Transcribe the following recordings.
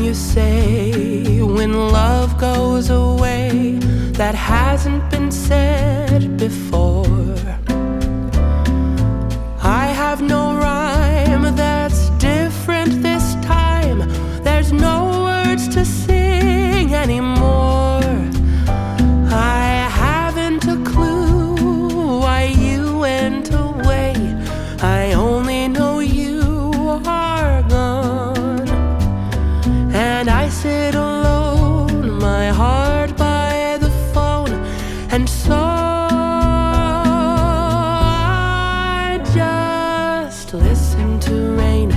you say when love goes away that hasn't been said before? I have no rhyme that's different this time. There's no words to sing anymore. I haven't a clue why you went away. I only know you are gone. And I sit alone, my heart by the phone. And so I just listen to rain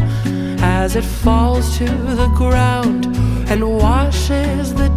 as it falls to the ground and washes the